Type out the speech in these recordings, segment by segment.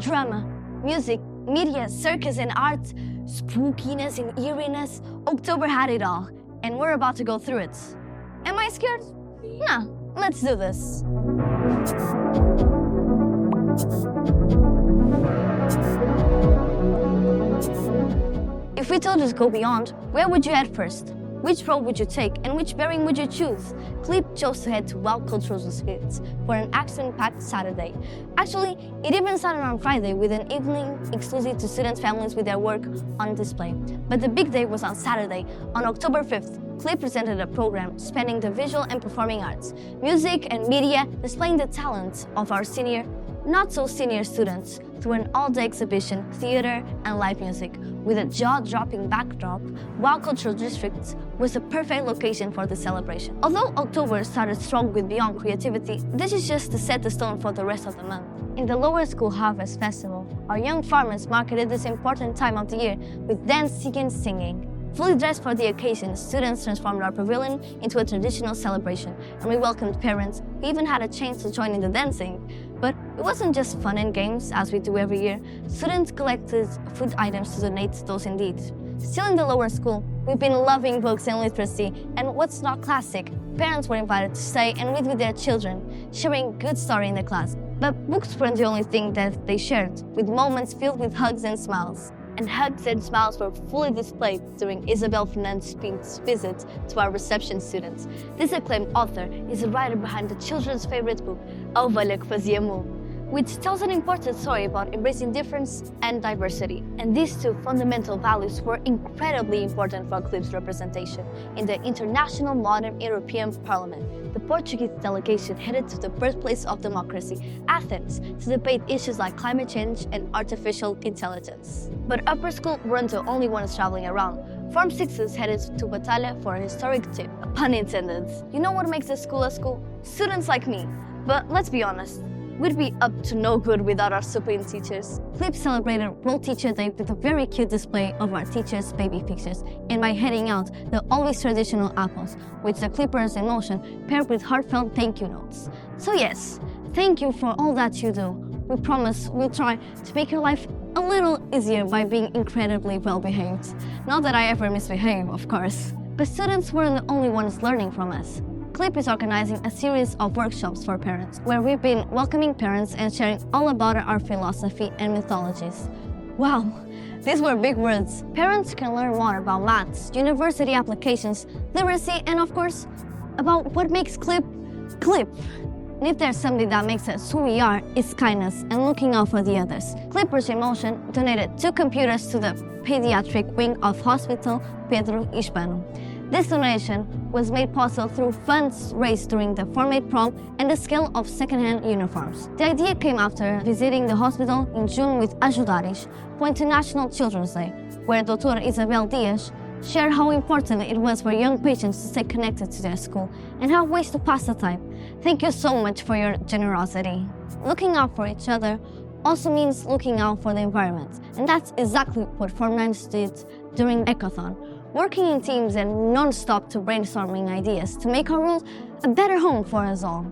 drama, music, media, circus and art, spookiness and eeriness. October had it all, and we're about to go through it. Am I scared? Nah, let's do this. If we told you to go beyond, where would you head first? Which road would you take and which bearing would you choose? Clip chose to head to Wild Cultural District for an action-packed Saturday. Actually, it even started on Friday with an evening exclusive to student families with their work on display. But the big day was on Saturday. On October 5th, Clip presented a program spanning the visual and performing arts, music and media, displaying the talents of our senior, not so senior students through an all-day exhibition, theater and live music. With a jaw-dropping backdrop, Wild Cultural District was the perfect location for the celebration. Although October started strong with Beyond Creativity, this is just to set the stone for the rest of the month. In the Lower School Harvest Festival, our young farmers marketed this important time of the year with dancing and singing. Fully dressed for the occasion, students transformed our pavilion into a traditional celebration, and we welcomed parents who even had a chance to join in the dancing. But it wasn't just fun and games, as we do every year. Students collected food items to donate to those in need. Still in the lower school, we've been loving books and literacy, and what's not classic, parents were invited to stay and read with their children, sharing good story in the class. But books weren't the only thing that they shared, with moments filled with hugs and smiles. And hugs and smiles were fully displayed during Isabel Fernandez-Pinto's visit to our reception students. This acclaimed author is the writer behind the children's favorite book, A Ovelha que Fazia Mu, which tells an important story about embracing difference and diversity. And these two fundamental values were incredibly important for Clip's representation in the International Modern European Parliament. The Portuguese delegation headed to the birthplace of democracy, Athens, to debate issues like climate change and artificial intelligence. But upper school weren't the only ones traveling around. Form 6s headed to Batalha for a historic trip, pun intended. You know what makes a school? Students like me. But let's be honest, we'd be up to no good without our supreme teachers. Clip celebrated World Teacher Day with a very cute display of our teachers' baby pictures, and by handing out the always traditional apples, which the Clippers in motion paired with heartfelt thank you notes. So yes, thank you for all that you do. We promise we'll try to make your life a little easier by being incredibly well behaved. Not that I ever misbehave, of course. But students weren't the only ones learning from us. Clip is organizing a series of workshops for parents, where we've been welcoming parents and sharing all about our philosophy and mythologies. Wow, these were big words. Parents can learn more about maths, university applications, literacy, and of course, about what makes Clip, Clip. And if there's something that makes us who we are, it's kindness and looking out for the others. Clippers in Motion donated 2 computers to the pediatric wing of Hospital Pedro Hispano. This donation was made possible through funds raised during the Form 8 prom and the sale of second-hand uniforms. The idea came after visiting the hospital in June with Ajudares for International Children's Day, where Dr. Isabel Diaz shared how important it was for young patients to stay connected to their school and have ways to pass the time. Thank you so much for your generosity. Looking out for each other also means looking out for the environment, and that's exactly what Form 9 did during Ecothon, working in teams and non-stop to brainstorming ideas to make our world a better home for us all.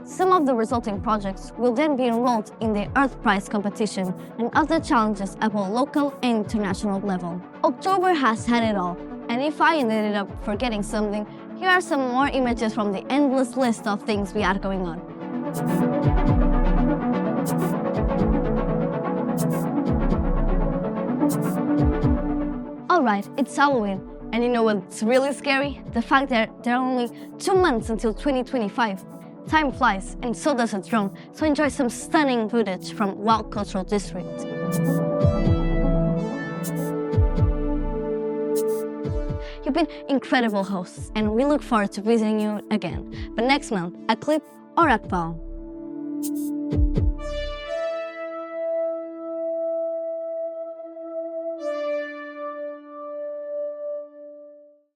Some of the resulting projects will then be enrolled in the Earth Prize competition and other challenges at both local and international level. October has had it all, and if I ended up forgetting something, here are some more images from the endless list of things we had going on. Alright, it's Halloween, and you know what's really scary? The fact that there are only 2 months until 2025. Time flies, and so does a drone, so enjoy some stunning footage from Wild Cultural District. You've been incredible hosts, and we look forward to visiting you again, but next month, at Clip or at Pau.